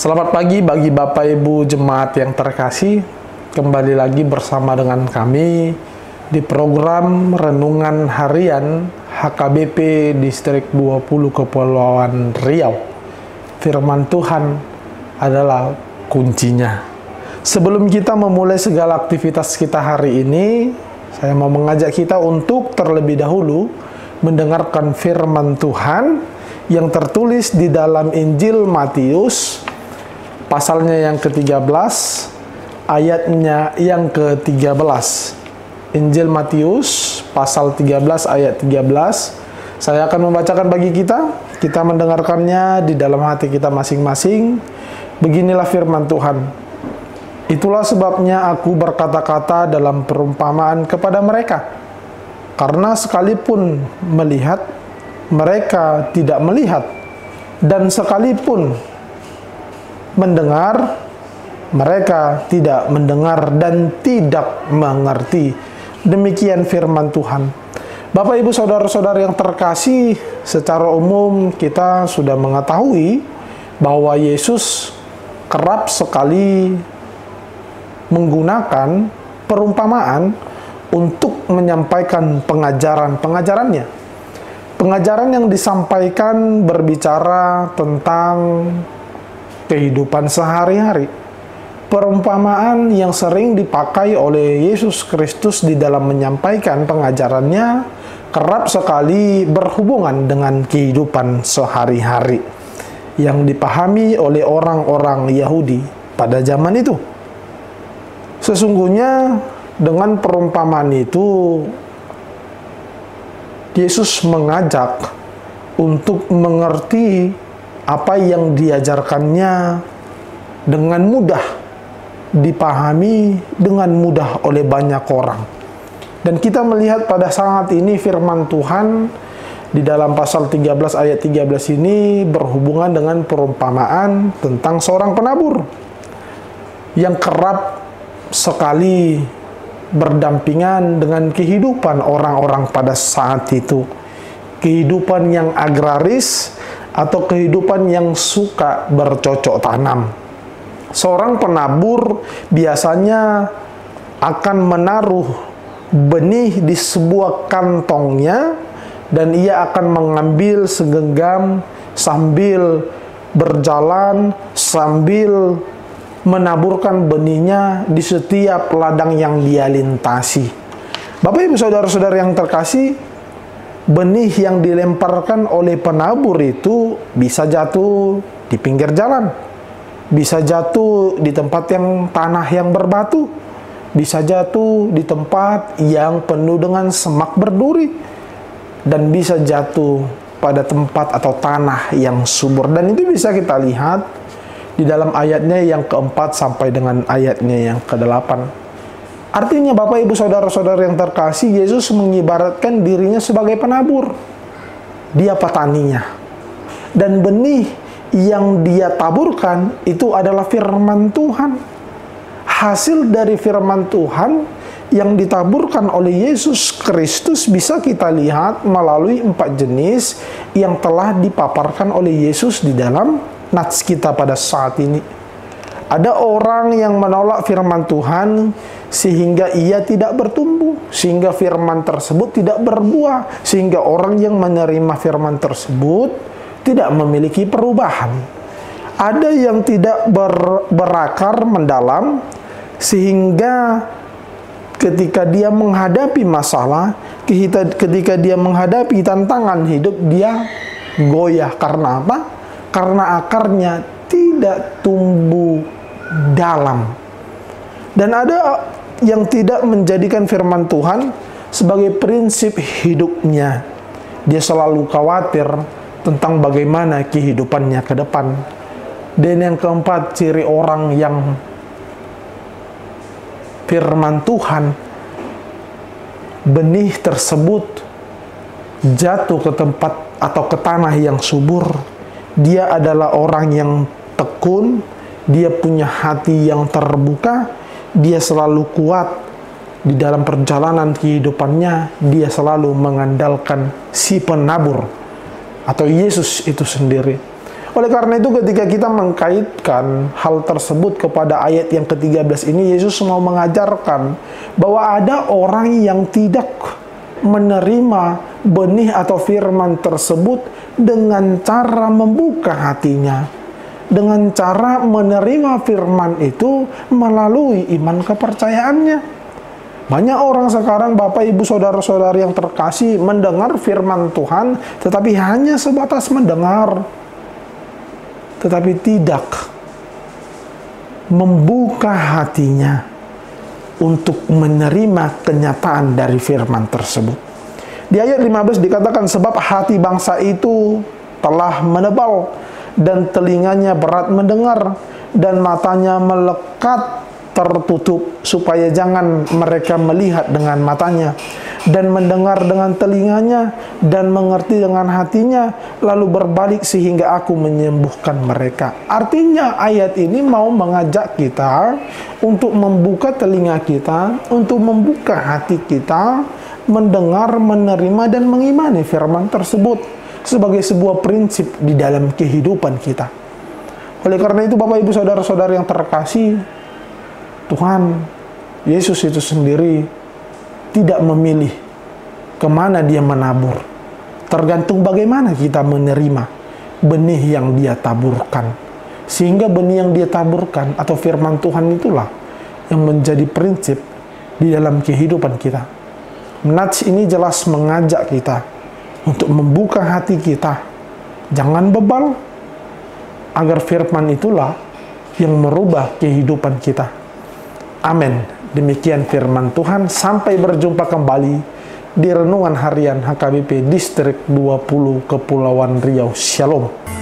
Selamat pagi bagi Bapak Ibu Jemaat yang terkasih. Kembali lagi bersama dengan kami di program Renungan Harian HKBP Distrik 20 Kepulauan Riau. Firman Tuhan adalah kuncinya. Sebelum kita memulai segala aktivitas kita hari ini, saya mau mengajak kita untuk terlebih dahulu mendengarkan firman Tuhan yang tertulis di dalam Injil Matius pasalnya yang ke-13, ayatnya yang ke-13. Injil Matius, pasal 13, ayat 13. Saya akan membacakan bagi kita mendengarkannya di dalam hati kita masing-masing. Beginilah firman Tuhan. Itulah sebabnya aku berkata-kata dalam perumpamaan kepada mereka. Karena sekalipun melihat, mereka tidak melihat. Dan sekalipun mendengar, mereka tidak mendengar dan tidak mengerti. Demikian firman Tuhan. Bapak Ibu Saudara-saudara yang terkasih, secara umum kita sudah mengetahui bahwa Yesus kerap sekali menggunakan perumpamaan untuk menyampaikan pengajarannya. Pengajaran yang disampaikan berbicara tentang kehidupan sehari-hari. Perumpamaan yang sering dipakai oleh Yesus Kristus di dalam menyampaikan pengajarannya kerap sekali berhubungan dengan kehidupan sehari-hari yang dipahami oleh orang-orang Yahudi pada zaman itu. Sesungguhnya dengan perumpamaan itu Yesus mengajak untuk mengerti apa yang diajarkannya dengan mudah dipahami dengan mudah oleh banyak orang. Dan kita melihat pada saat ini firman Tuhan di dalam pasal 13 ayat 13 ini berhubungan dengan perumpamaan tentang seorang penabur yang kerap sekali berdampingan dengan kehidupan orang-orang pada saat itu. Kehidupan yang agraris atau kehidupan yang suka bercocok tanam. Seorang penabur biasanya akan menaruh benih di sebuah kantongnya dan ia akan mengambil segenggam sambil berjalan, sambil menaburkan benihnya di setiap ladang yang dia lintasi. Bapak Ibu Saudara-saudara yang terkasih, benih yang dilemparkan oleh penabur itu bisa jatuh di pinggir jalan, bisa jatuh di tempat yang tanah yang berbatu, bisa jatuh di tempat yang penuh dengan semak berduri, dan bisa jatuh pada tempat atau tanah yang subur. Dan itu bisa kita lihat di dalam ayatnya yang keempat sampai dengan ayatnya yang ke-8. Artinya Bapak Ibu Saudara-saudara yang terkasih, Yesus mengibaratkan dirinya sebagai penabur. Dia petaninya. Dan benih yang dia taburkan itu adalah firman Tuhan. Hasil dari firman Tuhan yang ditaburkan oleh Yesus Kristus bisa kita lihat melalui 4 jenis yang telah dipaparkan oleh Yesus di dalam nats kita pada saat ini. Ada orang yang menolak firman Tuhan sehingga ia tidak bertumbuh, sehingga firman tersebut tidak berbuah, sehingga orang yang menerima firman tersebut tidak memiliki perubahan. Ada yang tidak berakar mendalam, sehingga ketika dia menghadapi masalah, ketika dia menghadapi tantangan hidup, dia goyah. Karena apa? Karena akarnya tidak tumbuh dalam. Dan ada yang tidak menjadikan firman Tuhan sebagai prinsip hidupnya. Dia selalu khawatir tentang bagaimana kehidupannya ke depan. Dan yang keempat, ciri orang yang firman Tuhan, benih tersebut jatuh ke tempat atau ke tanah yang subur. Dia adalah orang yang tekun, dia punya hati yang terbuka, dia selalu kuat di dalam perjalanan kehidupannya. Dia selalu mengandalkan si penabur atau Yesus itu sendiri. Oleh karena itu ketika kita mengkaitkan hal tersebut kepada ayat yang ke-13 ini, Yesus mau mengajarkan bahwa ada orang yang tidak menerima benih atau firman tersebut dengan cara membuka hatinya, dengan cara menerima firman itu melalui iman kepercayaannya. Banyak orang sekarang, Bapak, Ibu, Saudara-saudari yang terkasih, mendengar firman Tuhan, tetapi hanya sebatas mendengar, tetapi tidak membuka hatinya untuk menerima kenyataan dari firman tersebut. Di ayat 15 dikatakan, sebab hati bangsa itu telah menebal, dan telinganya berat mendengar, dan matanya melekat tertutup, supaya jangan mereka melihat dengan matanya, dan mendengar dengan telinganya, dan mengerti dengan hatinya, lalu berbalik sehingga aku menyembuhkan mereka. Artinya ayat ini mau mengajak kita untuk membuka telinga kita, untuk membuka hati kita, mendengar, menerima, dan mengimani firman tersebut sebagai sebuah prinsip di dalam kehidupan kita. Oleh karena itu, Bapak, Ibu, Saudara-saudari yang terkasih, Tuhan Yesus itu sendiri tidak memilih kemana dia menabur. Tergantung bagaimana kita menerima benih yang dia taburkan. Sehingga benih yang dia taburkan atau firman Tuhan itulah yang menjadi prinsip di dalam kehidupan kita. Nats ini jelas mengajak kita untuk membuka hati kita. Jangan bebal, agar firman itulah yang merubah kehidupan kita. Amin. Demikian firman Tuhan. Sampai berjumpa kembali di Renungan Harian HKBP Distrik 20 Kepulauan Riau. Shalom.